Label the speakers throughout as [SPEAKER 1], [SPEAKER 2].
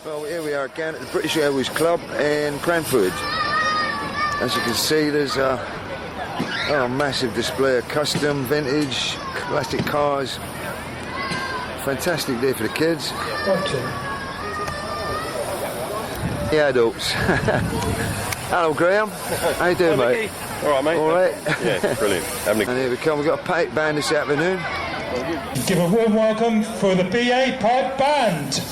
[SPEAKER 1] Well, here we are again at the British Airways Club in Cranford. As you can see, there's a massive display of custom, vintage, classic cars. Fantastic day for the kids. The adults. Hello, Graham. How you doing, mate?
[SPEAKER 2] All right, mate.
[SPEAKER 1] All right.
[SPEAKER 2] Yeah, brilliant.
[SPEAKER 1] And here we come. We've got a pipe band this afternoon.
[SPEAKER 3] Give a warm welcome for the BA Pipe Band.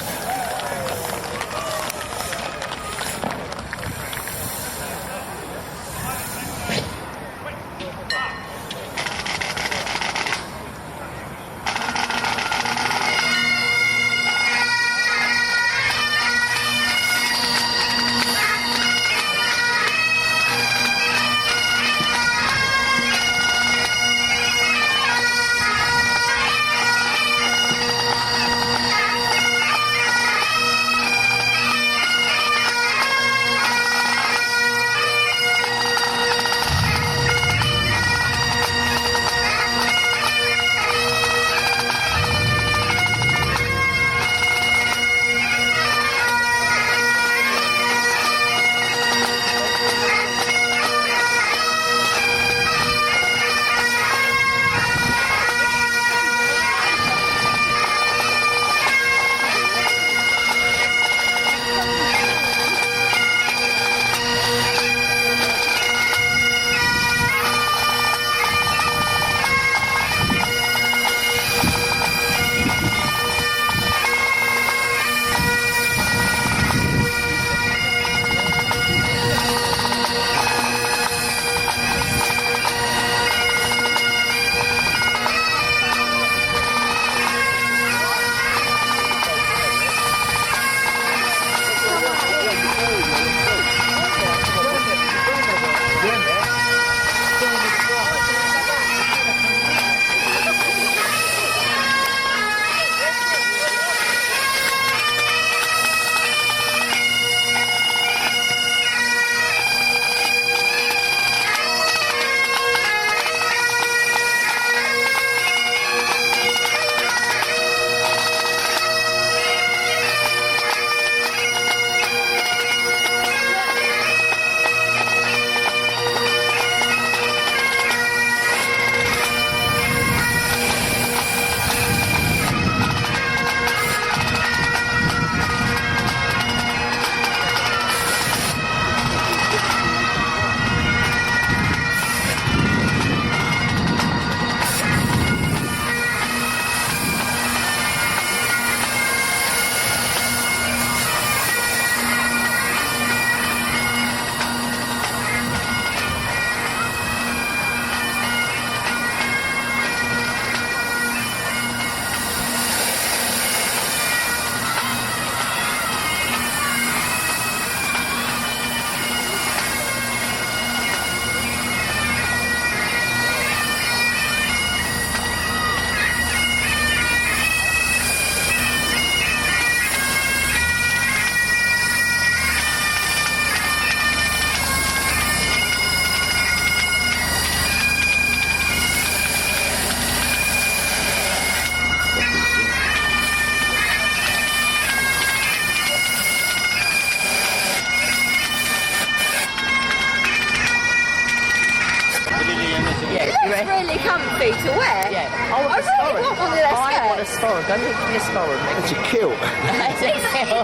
[SPEAKER 4] Really comfy to wear.
[SPEAKER 5] Yeah.
[SPEAKER 4] I really want one of those skirts.
[SPEAKER 5] I want a sporran. Go look for your sporran.
[SPEAKER 1] It's a kilt.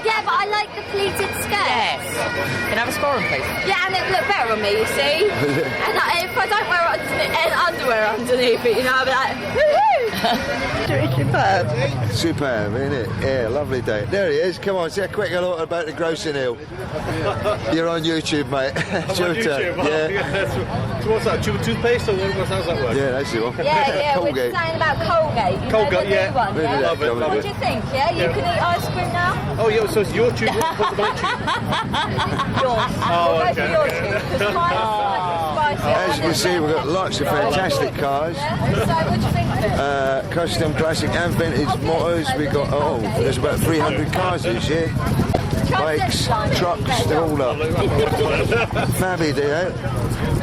[SPEAKER 4] Yeah, but I like the pleated skirt.
[SPEAKER 5] Yes. Can I have a sporran, please?
[SPEAKER 4] Yeah, and it look better on me, you see. And if I don't wear underwear underneath it, you know, I'll be like, woohoo! It's superb.
[SPEAKER 1] Superb, isn't it? Yeah, lovely day. There he is. Come on, say a quick hello about the Grossing Hill. You're on YouTube, mate. It's your turn.
[SPEAKER 2] Yeah. So what's that? Toothpaste or what? How's that work?
[SPEAKER 1] Yeah, that's the one.
[SPEAKER 4] Yeah, we're
[SPEAKER 1] Colgate.
[SPEAKER 4] saying about Colgate. You
[SPEAKER 2] Colgate,
[SPEAKER 4] know, the
[SPEAKER 2] yeah.
[SPEAKER 4] new one,
[SPEAKER 1] Really,
[SPEAKER 4] yeah?
[SPEAKER 2] Love it, love
[SPEAKER 4] What
[SPEAKER 2] it.
[SPEAKER 4] do you think, yeah? You can eat ice cream now?
[SPEAKER 2] Oh, yeah, so it's your tube. What's the my tube?
[SPEAKER 4] Yours.
[SPEAKER 2] Oh,
[SPEAKER 4] We'll
[SPEAKER 2] okay,
[SPEAKER 4] go for your
[SPEAKER 2] okay.
[SPEAKER 4] tube, because mine is slightly spicy.
[SPEAKER 1] As you can see, we've got lots of fantastic cars.
[SPEAKER 4] Yeah? So what do you think of it?
[SPEAKER 1] Custom, classic and vintage motors. We got, there's about 300 cars this year. Bikes, trucks, they're all up. Fabby day out.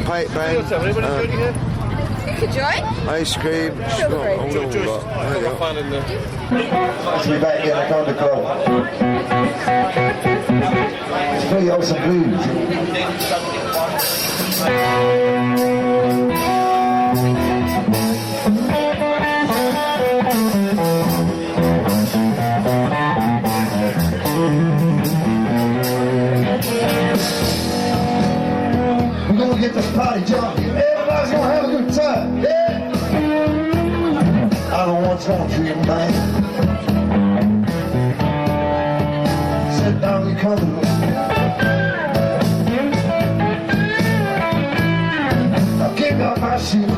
[SPEAKER 1] Pipe band.
[SPEAKER 4] like a joint?
[SPEAKER 1] Ice cream.
[SPEAKER 4] Feel free.
[SPEAKER 1] Hold on,
[SPEAKER 2] Joyce,
[SPEAKER 1] lot. There you
[SPEAKER 2] got a
[SPEAKER 1] go.
[SPEAKER 2] fan in there.
[SPEAKER 6] Let's be back in the Concorde Club. Let's play you some blues. We're gonna get this party jumping. Everybody's gonna have a good time. Yeah. I don't want to treat you bad. Sit down, you come to me. I'll kick off my shoes.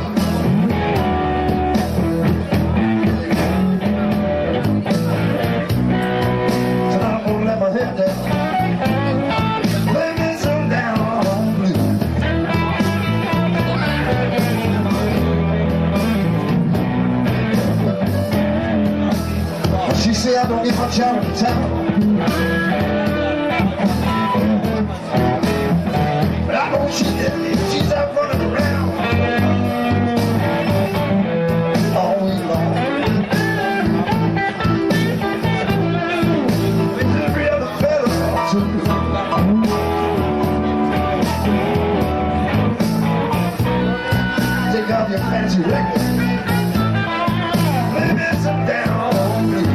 [SPEAKER 6] And I'm gonna let my head down. Play me some down on blue. She said I don't get much out of the town, but I know she's out running around all week long with every other fella too. Take off your fancy record, play me some down on blue.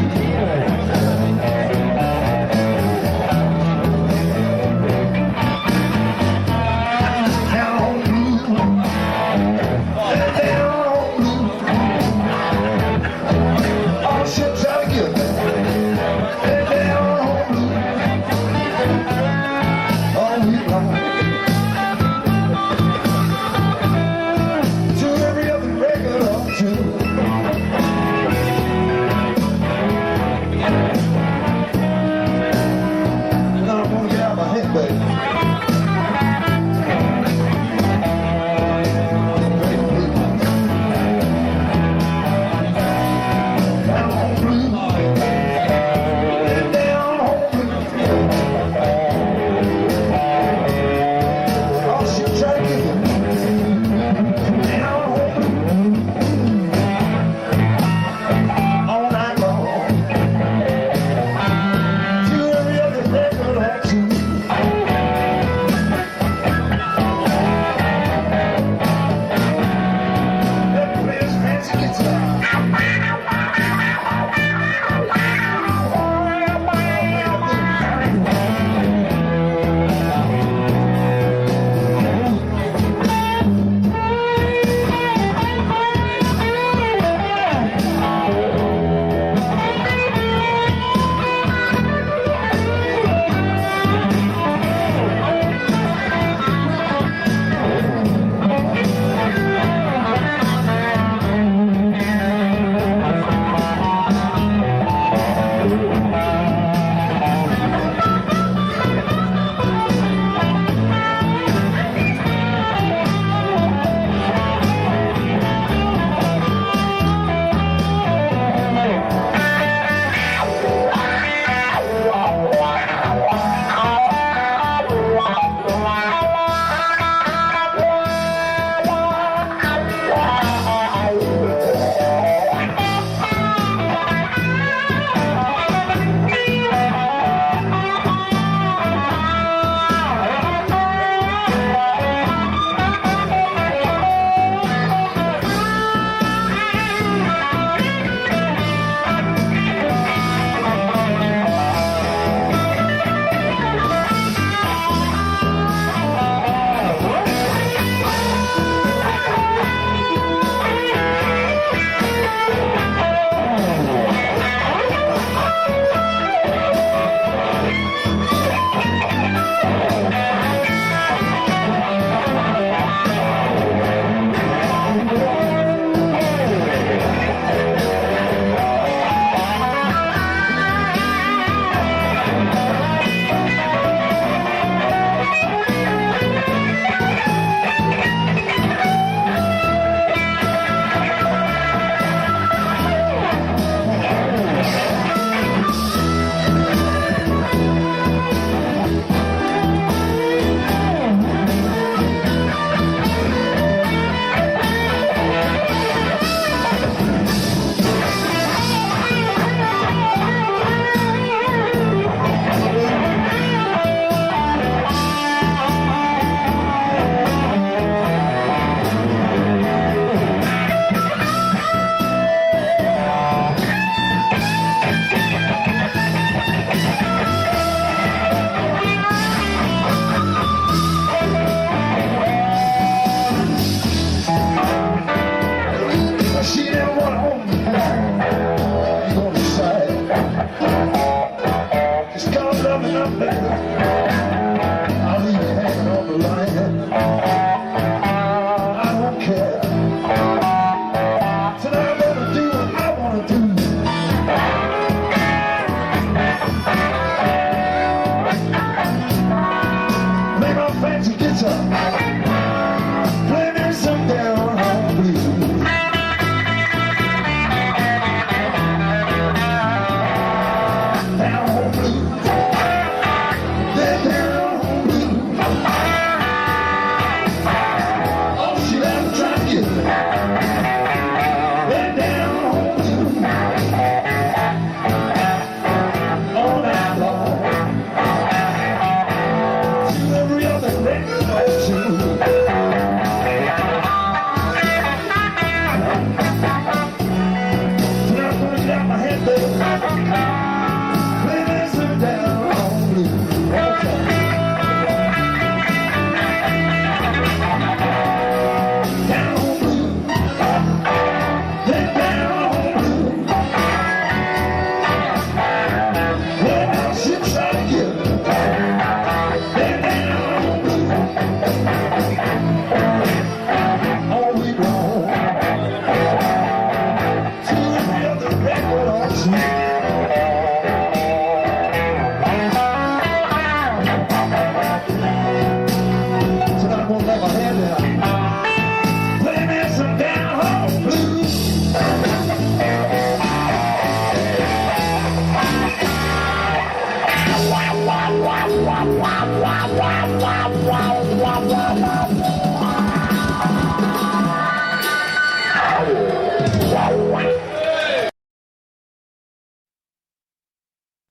[SPEAKER 6] To every other record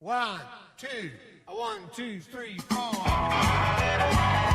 [SPEAKER 7] 1, 2, 1, 2, 3, 4.